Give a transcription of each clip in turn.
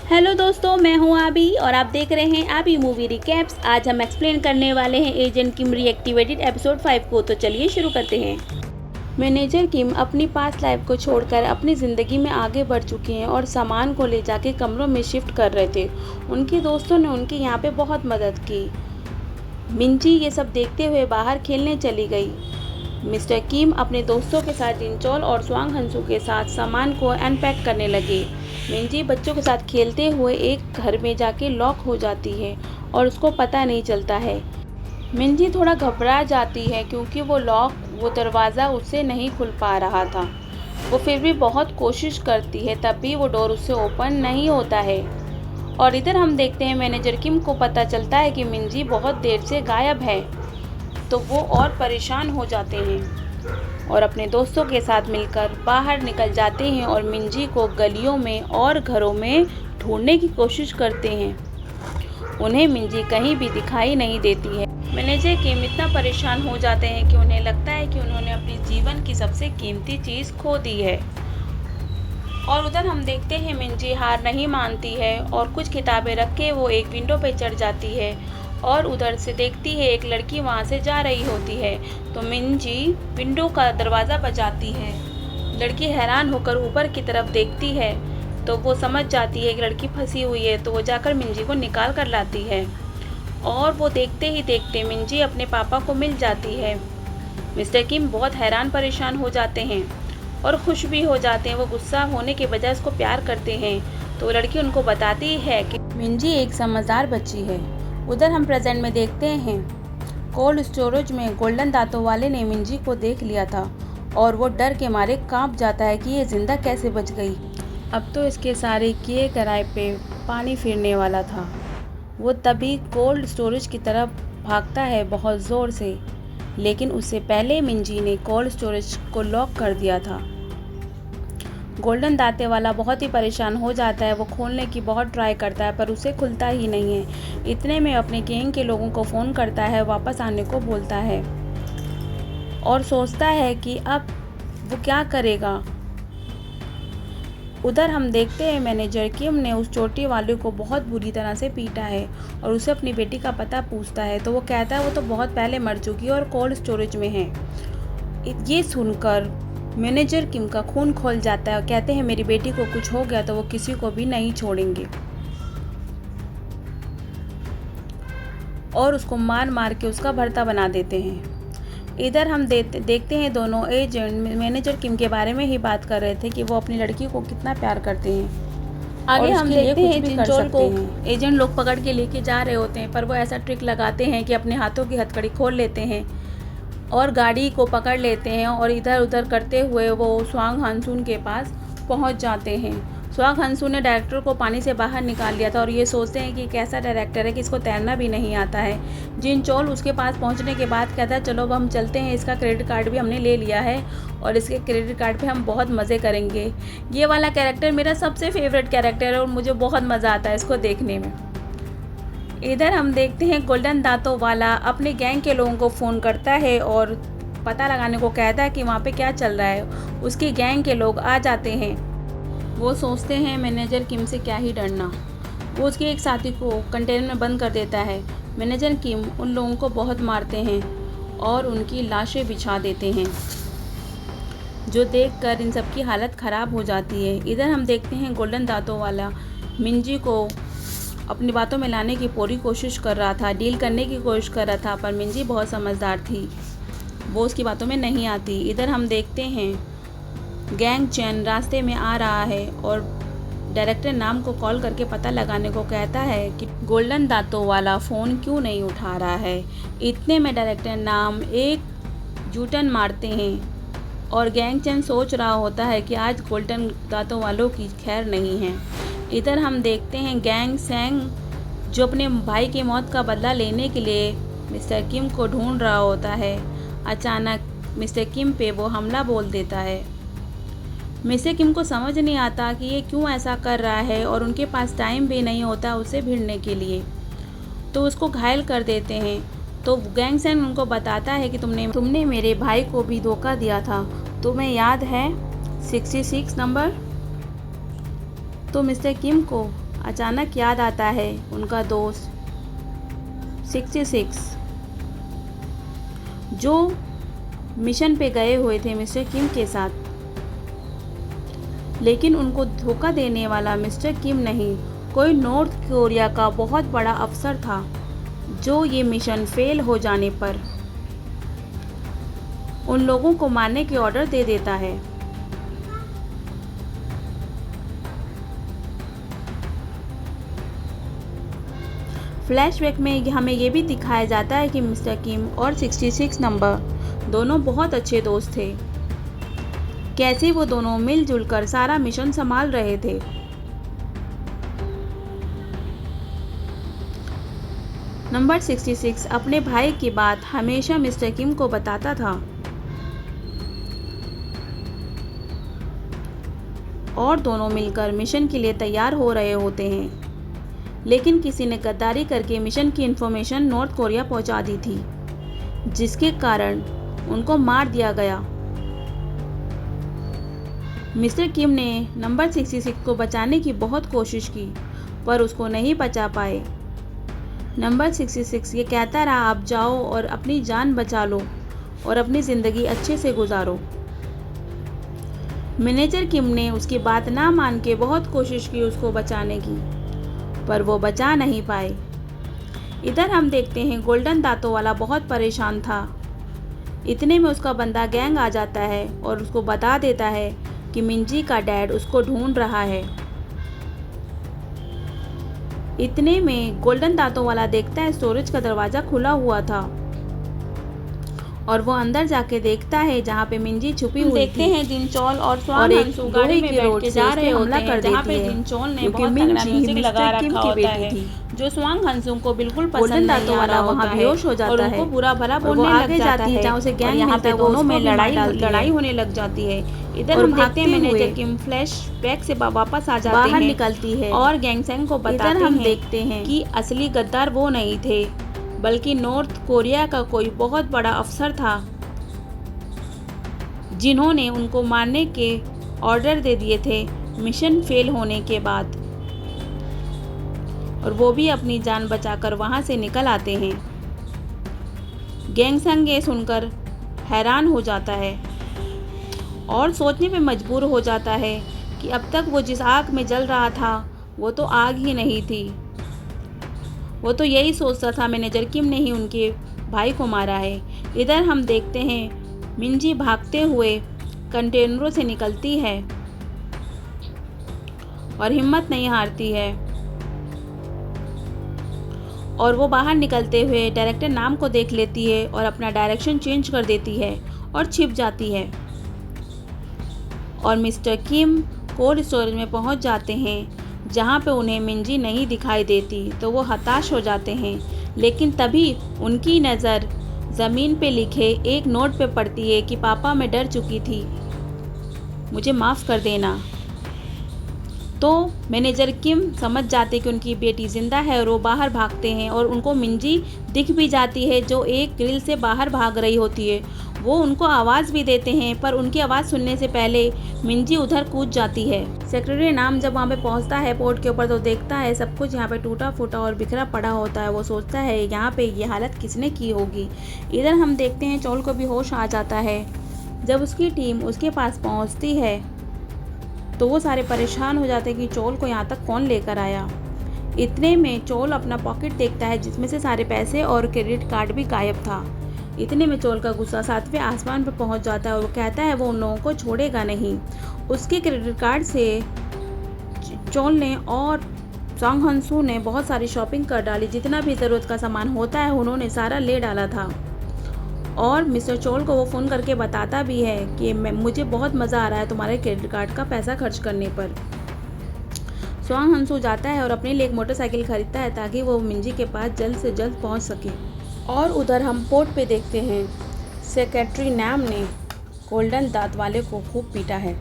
Hello दोस्तों, मैं हूं आबी और आप देख रहे हैं आबी मूवी रिकैप्स। आज हम एक्सप्लेन करने वाले हैं एजेंट किम रीएक्टिवेटेड एपिसोड 5 को। तो चलिए शुरू करते हैं। मैनेजर किम अपनी पास्ट लाइफ को छोड़कर अपनी ज़िंदगी में आगे बढ़ चुके हैं और सामान को ले जाके कमरों में शिफ्ट कर रहे थे। उनके दोस्तों ने उनकी यहाँ पे बहुत मदद की। मिंजी ये सब देखते हुए बाहर खेलने चली गई। मिस्टर किम अपने दोस्तों के साथ जिनचोल और स्वांग हंसू के साथ सामान को अनपैक करने लगे। मिंजी बच्चों के साथ खेलते हुए एक घर में जाके लॉक हो जाती है और उसको पता नहीं चलता है। मिंजी थोड़ा घबरा जाती है क्योंकि वो दरवाज़ा उससे नहीं खुल पा रहा था। वो फिर भी बहुत कोशिश करती है, तब भी वो डोर उससे ओपन नहीं होता है। और इधर हम देखते हैं मैनेजर किम को पता चलता है कि मिंजी बहुत देर से गायब है, तो वो और परेशान हो जाते हैं और अपने दोस्तों के साथ मिलकर बाहर निकल जाते हैं और मिंजी को गलियों में और घरों में ढूंढने की कोशिश करते हैं। उन्हें मिंजी कहीं भी दिखाई नहीं देती है। मैनेजर किम इतना परेशान हो जाते हैं कि उन्हें लगता है कि उन्होंने अपने जीवन की सबसे कीमती चीज़ खो दी है। और उधर हम देखते हैं मिंजी हार नहीं मानती है और कुछ किताबें रख के वो एक विंडो पे चढ़ जाती है और उधर से देखती है एक लड़की वहाँ से जा रही होती है। तो मिंजी विंडो का दरवाज़ा बजाती है। लड़की हैरान होकर ऊपर की तरफ देखती है तो वो समझ जाती है कि लड़की फंसी हुई है, तो वो जाकर मिंजी को निकाल कर लाती है और वो देखते ही देखते मिंजी अपने पापा को मिल जाती है। मिस्टर किम बहुत हैरान परेशान हो जाते हैं और खुश भी हो जाते हैं। वो गुस्सा होने के बजाय उसको प्यार करते हैं। तो लड़की उनको बताती है कि मिंजी एक समझदार बच्ची है। उधर हम प्रेजेंट में देखते हैं कोल्ड स्टोरेज में गोल्डन दांतों वाले ने मिंजी को देख लिया था और वो डर के मारे कांप जाता है कि ये जिंदा कैसे बच गई। अब तो इसके सारे किए कराए पे पानी फिरने वाला था। वो तभी कोल्ड स्टोरेज की तरफ भागता है बहुत ज़ोर से, लेकिन उससे पहले मिंजी ने कोल्ड स्टोरेज को लॉक कर दिया था। गोल्डन दांते वाला बहुत ही परेशान हो जाता है। वो खोलने की बहुत ट्राई करता है पर उसे खुलता ही नहीं है। इतने में अपने गैंग के लोगों को फ़ोन करता है, वापस आने को बोलता है और सोचता है कि अब वो क्या करेगा। उधर हम देखते हैं मैनेजर किम ने उस चोटी वाले को बहुत बुरी तरह से पीटा है और उसे अपनी बेटी का पता पूछता है तो वो कहता है वो तो बहुत पहले मर चुकी है और कोल्ड स्टोरेज में है। ये सुनकर मैनेजर किम का खून खोल जाता है और कहते हैं मेरी बेटी को कुछ हो गया तो वो किसी को भी नहीं छोड़ेंगे और उसको मार मार के उसका भरता बना देते हैं। इधर हम देखते हैं दोनों एजेंट मैनेजर किम के बारे में ही बात कर रहे थे कि वो अपनी लड़की को कितना प्यार करते हैं। आगे हम देखते हैं जिनचोल को एजेंट लोग पकड़ के लेके जा रहे होते हैं, पर वो ऐसा ट्रिक लगाते हैं कि अपने हाथों की हथकड़ी खोल लेते हैं और गाड़ी को पकड़ लेते हैं और इधर उधर करते हुए वो स्वांग हंसून के पास पहुंच जाते हैं। स्वांग हंसून ने डायरेक्टर को पानी से बाहर निकाल लिया था और ये सोचते हैं कि कैसा डायरेक्टर है कि इसको तैरना भी नहीं आता है। जिनचोल उसके पास पहुंचने के बाद कहता है चलो अब हम चलते हैं, इसका क्रेडिट कार्ड भी हमने ले लिया है और इसके क्रेडिट कार्ड पे हम बहुत मज़े करेंगे। ये वाला कैरेक्टर मेरा सबसे फेवरेट कैरेक्टर है और मुझे बहुत मज़ा आता है इसको देखने में। इधर हम देखते हैं गोल्डन दांतों वाला अपने गैंग के लोगों को फ़ोन करता है और पता लगाने को कहता है कि वहाँ पे क्या चल रहा है। उसकी गैंग के लोग आ जाते हैं। वो सोचते हैं मैनेजर किम से क्या ही डरना। वो उसके एक साथी को कंटेनर में बंद कर देता है। मैनेजर किम उन लोगों को बहुत मारते हैं और उनकी लाशें बिछा देते हैं, जो देखकर इन सब की हालत ख़राब हो जाती है। इधर हम देखते हैं गोल्डन दांतों वाला मिंजी को अपनी बातों में लाने की पूरी कोशिश कर रहा था, डील करने की कोशिश कर रहा था, पर मिंजी बहुत समझदार थी, वो उसकी बातों में नहीं आती। इधर हम देखते हैं गैंग चैन रास्ते में आ रहा है और डायरेक्टर नाम को कॉल करके पता लगाने को कहता है कि गोल्डन दांतों वाला फ़ोन क्यों नहीं उठा रहा है। इतने में डायरेक्टर नाम एक यूटर्न मारते हैं और गैंग चैन सोच रहा होता है कि आज गोल्डन दांतों वालों की खैर नहीं है। इधर हम देखते हैं गैंग सैंग जो अपने भाई की मौत का बदला लेने के लिए मिस्टर किम को ढूंढ रहा होता है। अचानक मिस्टर किम पे वो हमला बोल देता है। मिस्टर किम को समझ नहीं आता कि ये क्यों ऐसा कर रहा है और उनके पास टाइम भी नहीं होता उसे भिड़ने के लिए, तो उसको घायल कर देते हैं। तो गैंग सैंग उनको बताता है कि तुमने मेरे भाई को भी धोखा दिया था, तुम्हें याद है 66 नंबर। तो मिस्टर किम को अचानक याद आता है उनका दोस्त 66 जो मिशन पे गए हुए थे मिस्टर किम के साथ, लेकिन उनको धोखा देने वाला मिस्टर किम नहीं, कोई नॉर्थ कोरिया का बहुत बड़ा अफसर था जो ये मिशन फेल हो जाने पर उन लोगों को मारने के ऑर्डर दे देता है। फ्लैशबैक में हमें ये भी दिखाया जाता है कि मिस्टर किम और 66 नंबर दोनों बहुत अच्छे दोस्त थे, कैसे वो दोनों मिलजुल कर सारा मिशन संभाल रहे थे। नंबर 66 अपने भाई की बात हमेशा मिस्टर किम को बताता था और दोनों मिलकर मिशन के लिए तैयार हो रहे होते हैं, लेकिन किसी ने गद्दारी करके मिशन की इन्फॉर्मेशन नॉर्थ कोरिया पहुंचा दी थी, जिसके कारण उनको मार दिया गया। मिस्टर किम ने नंबर 66 को बचाने की बहुत कोशिश की पर उसको नहीं बचा पाए। नंबर 66 ये कहता रहा, आप जाओ और अपनी जान बचा लो और अपनी ज़िंदगी अच्छे से गुजारो। मैनेजर किम ने उसकी बात ना मान के बहुत कोशिश की उसको बचाने की, पर वो बचा नहीं पाए। इधर हम देखते हैं गोल्डन दांतों वाला बहुत परेशान था। इतने में उसका बंदा गैंग आ जाता है और उसको बता देता है कि मिंजी का डैड उसको ढूंढ रहा है। इतने में गोल्डन दांतों वाला देखता है स्टोरेज का दरवाज़ा खुला हुआ था और वो अंदर जाके देखता है जहाँ पे मिंजी छुपी हुई देखते थी। हैं जिनचोल और स्वान हंसू गाड़ी में बैठ के जा रहे होते हैं, जहाँ पे जिनचोल ने बहुत तगड़ा म्यूजिक लगा रखा होता है जो स्वांग हंसू को बिल्कुल पसंद नहीं आ रहा होता है और उनको बुरा भला बोलने लग जाता है। जहाँ उसे गैंग यहाँ पे दोनों में लड़ाई होने लग जाती है। इधर हम देखते हैं मैनेजर किम फ्लैशबैक से वापस आ जाते हैं, बाहर निकलती है और गैंगसेंग को बताते हम हैं देखते हैं कि असली गद्दार वो नहीं थे बल्कि नॉर्थ कोरिया का कोई बहुत बड़ा अफसर था जिन्होंने उनको मारने के ऑर्डर दे दिए थे मिशन फेल होने के बाद, और वो भी अपनी जान बचाकर वहां से निकल आते हैं। गैंगसेंग ये सुनकर हैरान हो जाता है और सोचने पे मजबूर हो जाता है कि अब तक वो जिस आग में जल रहा था वो तो आग ही नहीं थी। वो तो यही सोचता था मैनेजर किम ने ही उनके भाई को मारा है। इधर हम देखते हैं मिंजी भागते हुए कंटेनरों से निकलती है और हिम्मत नहीं हारती है, और वो बाहर निकलते हुए डायरेक्टर नाम को देख लेती है और अपना डायरेक्शन चेंज कर देती है और छिप जाती है। और मिस्टर किम कोल्ड स्टोरेज में पहुंच जाते हैं जहां पे उन्हें मिंजी नहीं दिखाई देती, तो वो हताश हो जाते हैं। लेकिन तभी उनकी नज़र ज़मीन पे लिखे एक नोट पे पड़ती है कि पापा मैं डर चुकी थी, मुझे माफ़ कर देना। तो मैनेजर किम समझ जाते कि उनकी बेटी ज़िंदा है और वो बाहर भागते हैं और उनको मिंजी दिख भी जाती है जो एक ग्रिल से बाहर भाग रही होती है। वो उनको आवाज़ भी देते हैं पर उनकी आवाज़ सुनने से पहले मिंजी उधर कूद जाती है। सेक्रेटरी नाम जब वहाँ पे पहुँचता है पोर्ट के ऊपर तो देखता है सब कुछ यहाँ पे टूटा फूटा और बिखरा पड़ा होता है। वो सोचता है यहाँ पे ये हालत किसने की होगी। इधर हम देखते हैं चोल को भी होश आ जाता है। जब उसकी टीम उसके पास पहुँचती है तो वो सारे परेशान हो जाते हैं कि चोल को यहाँ तक कौन लेकर आया। इतने में चोल अपना पॉकेट देखता है जिसमें से सारे पैसे और क्रेडिट कार्ड भी गायब था। इतने में चोल का गुस्सा 7वें आसमान पर पहुंच जाता है और वो कहता है वो उन लोगों को छोड़ेगा नहीं। उसके क्रेडिट कार्ड से चोल ने और स्वांग हंसू ने बहुत सारी शॉपिंग कर डाली, जितना भी ज़रूरत का सामान होता है उन्होंने सारा ले डाला था। और मिस्टर चोल को वो फ़ोन करके बताता भी है कि मुझे बहुत मज़ा आ रहा है तुम्हारे क्रेडिट कार्ड का पैसा खर्च करने पर। स्वांग हंसू जाता है और अपने लिए एक मोटरसाइकिल खरीदता है ताकि वो मिंजी के पास जल्द से जल्द पहुंच सके। और उधर हम पोर्ट पे देखते हैं सेक्रेटरी नैम ने गोल्डन दांत वाले को खूब पीटा है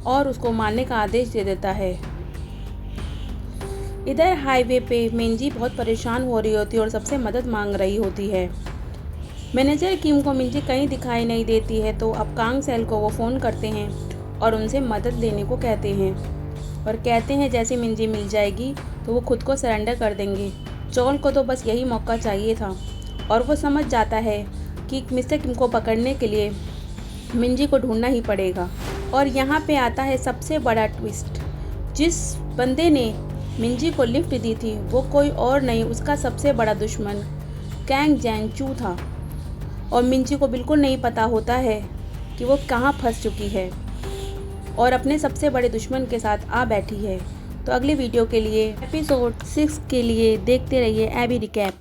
और उसको मारने का आदेश दे देता है। इधर हाईवे पे मिंजी बहुत परेशान हो रही होती है और सबसे मदद मांग रही होती है। मैनेजर किम को मिंजी कहीं दिखाई नहीं देती है तो अब कांग सेल को वो फ़ोन करते हैं और उनसे मदद लेने को कहते हैं। और कहते हैं जैसे मिंजी मिल जाएगी तो वो खुद को सरेंडर कर देंगे। चोल को तो बस यही मौका चाहिए था और वो समझ जाता है कि मिस्टर किम को पकड़ने के लिए मिंजी को ढूंढना ही पड़ेगा। और यहाँ पे आता है सबसे बड़ा ट्विस्ट। जिस बंदे ने मिंजी को लिफ्ट दी थी वो कोई और नहीं, उसका सबसे बड़ा दुश्मन कैंग जैंग-चू था। और मिंजी को बिल्कुल नहीं पता होता है कि वो कहाँ फंस चुकी है और अपने सबसे बड़े दुश्मन के साथ आ बैठी है। तो अगले वीडियो के लिए एपिसोड 6 के लिए देखते रहिए एबी रिकैप।